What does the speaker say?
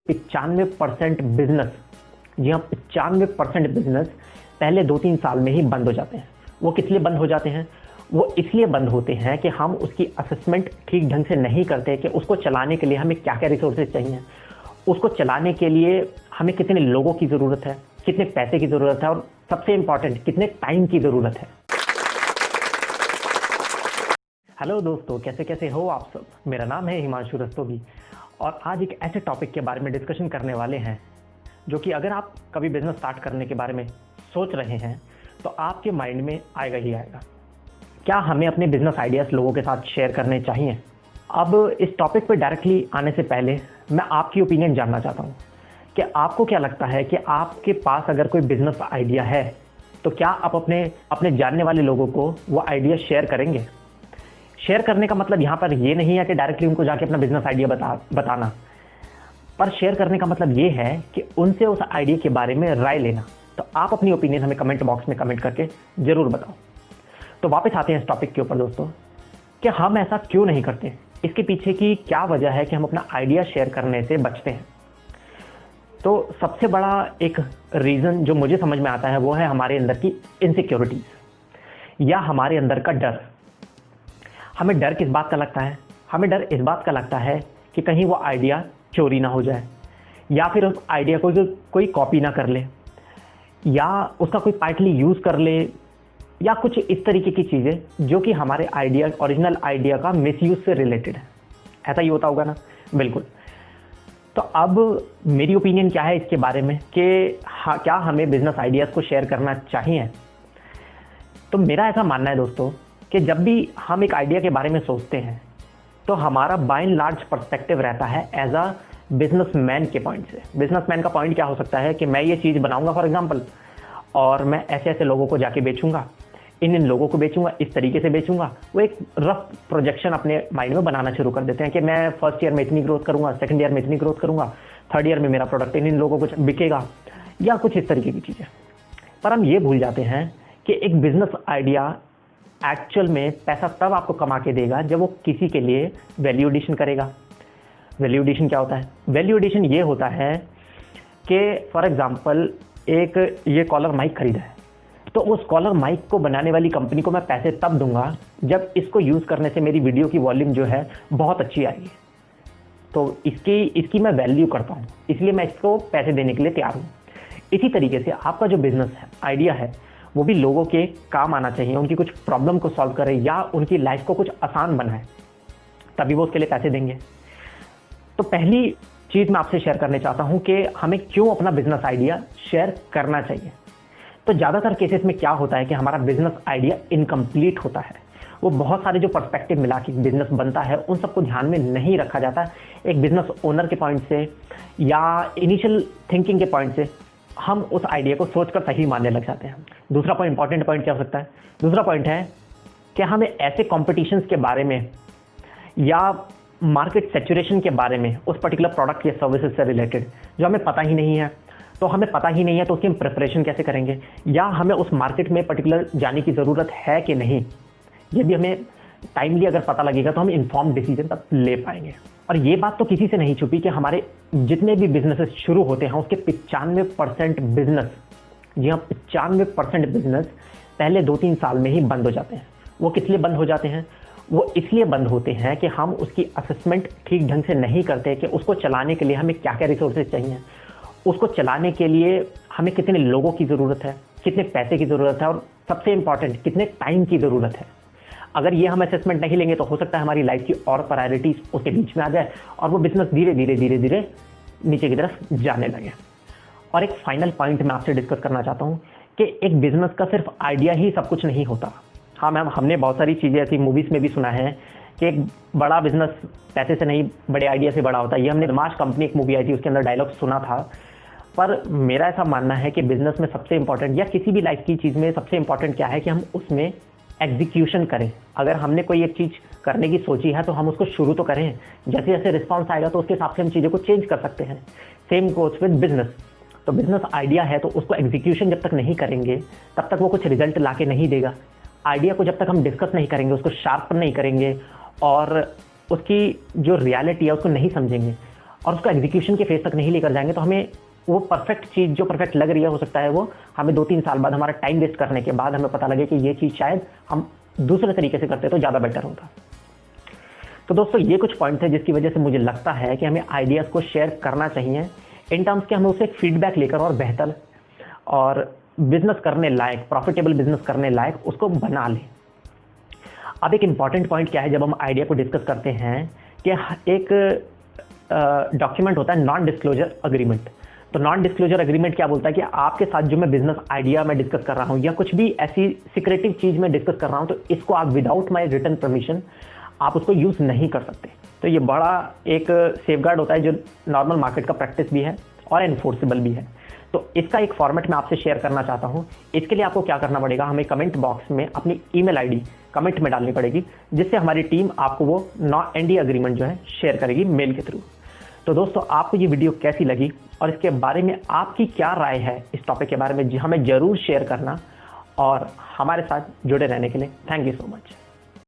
95% business, जी हाँ 95% business पहले 2-3 साल में ही बंद हो जाते हैं। वो किस लिए बंद हो जाते हैं? वो इसलिए बंद होते हैं कि हम उसकी असेसमेंट ठीक ढंग से नहीं करते कि उसको चलाने के लिए हमें क्या क्या रिसोर्सेज चाहिए, उसको चलाने के लिए हमें कितने लोगों की ज़रूरत है, कितने पैसे की ज़रूरत है और सबसे इम्पॉर्टेंट कितने टाइम की ज़रूरत है। हेलो दोस्तों, कैसे कैसे हो आप सब। मेरा नाम है हिमांशु रस्तोगी और आज एक ऐसे टॉपिक के बारे में डिस्कशन करने वाले हैं जो कि अगर आप कभी बिजनेस स्टार्ट करने के बारे में सोच रहे हैं तो आपके माइंड में आएगा ही आएगा। क्या हमें अपने बिजनेस आइडियाज़ लोगों के साथ शेयर करने चाहिए? अब इस टॉपिक पर डायरेक्टली आने से पहले मैं आपकी ओपिनियन जानना चाहता हूँ कि आपको क्या लगता है कि आपके पास अगर कोई बिजनेस आइडिया है तो क्या आप अपने जानने वाले लोगों को वो आइडिया शेयर करेंगे? शेयर करने का मतलब यहाँ पर ये नहीं है कि डायरेक्टली उनको जाके अपना बिजनेस आइडिया बताना, पर शेयर करने का मतलब ये है कि उनसे उस आइडिया के बारे में राय लेना। तो आप अपनी ओपिनियन हमें कमेंट बॉक्स में कमेंट करके ज़रूर बताओ। तो वापस आते हैं इस टॉपिक के ऊपर दोस्तों, कि हम ऐसा क्यों नहीं करते, इसके पीछे की क्या वजह है कि हम अपना आइडिया शेयर करने से बचते हैं। तो सबसे बड़ा एक रीज़न जो मुझे समझ में आता है वो है हमारे अंदर की इनसिक्योरिटीज़ या हमारे अंदर का डर। हमें डर किस बात का लगता है? हमें डर इस बात का लगता है कि कहीं वो आइडिया चोरी ना हो जाए, या फिर उस आइडिया को कोई कॉपी ना कर ले, या उसका कोई पार्टली यूज़ कर ले, या कुछ इस तरीके की चीज़ें जो कि हमारे आइडिया, ओरिजिनल आइडिया का मिसयूज से रिलेटेड है। ऐसा ही होता होगा ना? बिल्कुल। तो अब मेरी ओपिनियन क्या है इसके बारे में कि हाँ, क्या हमें बिजनेस आइडियाज़ को शेयर करना चाहिए? तो मेरा ऐसा मानना है दोस्तों कि जब भी हम एक आइडिया के बारे में सोचते हैं तो हमारा बाय एंड लार्ज पर्सपेक्टिव रहता है एज अ बिजनेसमैन के पॉइंट से। बिजनेसमैन का पॉइंट क्या हो सकता है कि मैं ये चीज़ बनाऊंगा फॉर एग्जांपल, और मैं ऐसे ऐसे लोगों को जाके बेचूंगा, इन लोगों को बेचूंगा, इस तरीके से बेचूंगा। वो एक रफ प्रोजेक्शन अपने माइंड में बनाना शुरू कर देते हैं कि मैं फर्स्ट ईयर में इतनी ग्रोथ करूंगा, सेकंड ईयर में इतनी ग्रोथ करूंगा, थर्ड ईयर में मेरा प्रोडक्ट इन लोगों को बिकेगा, या कुछ इस तरीके की चीज़ें। पर हम ये भूल जाते हैं कि एक बिजनेस आइडिया एक्चुअल में पैसा तब आपको कमा के देगा जब वो किसी के लिए वैल्यू एडिशन करेगा। वैल्यू एडिशन क्या होता है? वैल्यू एडिशन ये होता है कि फॉर एग्जांपल एक ये कॉलर माइक खरीदा है, तो उस कॉलर माइक को बनाने वाली कंपनी को मैं पैसे तब दूंगा जब इसको यूज़ करने से मेरी वीडियो की वॉल्यूम जो है बहुत अच्छी आएगी। तो इसकी मैं वैल्यू करता हूँ, इसलिए मैं इसको पैसे देने के लिए तैयार हूँ। इसी तरीके से आपका जो बिजनेस है, आइडिया है, वो भी लोगों के काम आना चाहिए, उनकी कुछ प्रॉब्लम को सॉल्व करे या उनकी लाइफ को कुछ आसान बनाए, तभी वो उसके लिए पैसे देंगे। तो पहली चीज़ मैं आपसे शेयर करना चाहता हूँ कि हमें क्यों अपना बिजनेस आइडिया शेयर करना चाहिए। तो ज़्यादातर केसेस में क्या होता है कि हमारा बिजनेस आइडिया इनकम्प्लीट होता है। वो बहुत सारे जो पर्सपेक्टिव मिला के बिजनेस बनता है उन सबको ध्यान में नहीं रखा जाता। एक बिजनेस ओनर के पॉइंट से या इनिशियल थिंकिंग के पॉइंट से हम उस आइडिया को सोचकर सही मानने लग जाते हैं। दूसरा पॉइंट, इंपॉर्टेंट पॉइंट क्या हो सकता है? दूसरा पॉइंट है कि हमें ऐसे कॉम्पिटिशन्स के बारे में या मार्केट सैचुरेशन के बारे में उस पर्टिकुलर प्रोडक्ट या सर्विसेज से रिलेटेड जो हमें पता ही नहीं है, तो हमें पता ही नहीं है तो उसकी हम प्रिपरेशन कैसे करेंगे, या हमें उस मार्केट में पर्टिकुलर जाने की ज़रूरत है कि नहीं, ये भी हमें टाइमली अगर पता लगेगा तो हम इन्फॉर्म डिसीजन तब ले पाएंगे। और ये बात तो किसी से नहीं छुपी कि हमारे जितने भी बिजनेसेस शुरू होते हैं उसके 95% बिजनेस, जी हाँ 95% बिजनेस पहले 2-3 साल में ही बंद हो जाते हैं। वो किस लिए बंद हो जाते हैं? वो इसलिए बंद होते हैं कि हम उसकी असेसमेंट ठीक ढंग से नहीं करते कि उसको चलाने के लिए हमें क्या क्या रिसोर्सेज चाहिए, उसको चलाने के लिए हमें कितने लोगों की ज़रूरत है, कितने पैसे की ज़रूरत है और सबसे इम्पॉर्टेंट कितने टाइम की ज़रूरत है। अगर ये हम असेसमेंट नहीं लेंगे तो हो सकता है हमारी लाइफ की और प्रायोरिटीज उसके बीच में आ जाए और वो बिजनेस धीरे धीरे नीचे की तरफ जाने लगे। और एक फाइनल पॉइंट मैं आपसे डिस्कस करना चाहता हूँ कि एक बिजनेस का सिर्फ आइडिया ही सब कुछ नहीं होता। हाँ मैम, हमने बहुत सारी चीज़ें ऐसी मूवीज़ में भी सुना है कि एक बड़ा बिजनेस पैसे से नहीं बड़े आइडिया से बड़ा होता है। ये हमने मार्च कंपनी एक मूवी आई थी, उसके अंदर डायलॉग सुना था। पर मेरा ऐसा मानना है कि बिजनेस में सबसे इंपॉर्टेंट या किसी भी लाइफ की चीज़ में सबसे इंपॉर्टेंट क्या है कि हम उसमें एग्जीक्यूशन करें। अगर हमने कोई एक चीज़ करने की सोची है तो हम उसको शुरू तो करें, जैसे जैसे रिस्पॉन्स आएगा तो उसके हिसाब से हम चीज़ों को चेंज कर सकते हैं। Same goes with business. तो बिजनेस आइडिया है तो उसको एग्जीक्यूशन जब तक नहीं करेंगे तब तक वो कुछ रिजल्ट ला के नहीं देगा। आइडिया को जब तक हम डिस्कस नहीं करेंगे, उसको शार्प नहीं करेंगे और उसकी जो रियलिटी है उसको नहीं समझेंगे, और उसको एग्जीक्यूशन के फेज तक नहीं लेकर जाएंगे तो हमें वो परफेक्ट चीज़ जो परफेक्ट लग रही है, हो सकता है वो हमें 2-3 साल बाद हमारा टाइम वेस्ट करने के बाद हमें पता लगे कि ये चीज़ शायद हम दूसरे तरीके से करते तो ज़्यादा बेटर होता। तो दोस्तों ये कुछ पॉइंट है जिसकी वजह से मुझे लगता है कि हमें आइडियाज़ को शेयर करना चाहिए इन टर्म्स के हमें उसे फीडबैक लेकर और बेहतर और बिजनेस करने लायक, प्रॉफिटेबल बिजनेस करने लायक उसको बना लें। अब एक इम्पॉर्टेंट पॉइंट क्या है जब हम आइडिया को डिस्कस करते हैं कि एक डॉक्यूमेंट होता है नॉन डिस्क्लोजर अग्रीमेंट। तो नॉन डिस्क्लोजर अग्रीमेंट क्या बोलता है कि आपके साथ जो मैं बिजनेस आइडिया में डिस्कस कर रहा हूं या कुछ भी ऐसी सीक्रेटिव चीज में डिस्कस कर रहा हूं तो इसको आप विदाउट माय रिटन परमिशन आप उसको यूज नहीं कर सकते। तो ये बड़ा एक सेफगार्ड होता है जो नॉर्मल मार्केट का प्रैक्टिस भी है और एनफोर्सेबल भी है। तो इसका एक फॉर्मेट मैं आपसे शेयर करना चाहता हूं। इसके लिए आपको क्या करना पड़ेगा, हमें कमेंट बॉक्स में अपनी ईमेल आईडी कमेंट में डालनी पड़ेगी, जिससे हमारी टीम आपको वो NDA एग्रीमेंट जो है शेयर करेगी मेल के थ्रू। तो दोस्तों आपको ये वीडियो कैसी लगी और इसके बारे में आपकी क्या राय है इस टॉपिक के बारे में हमें ज़रूर शेयर करना और हमारे साथ जुड़े रहने के लिए थैंक यू सो मच।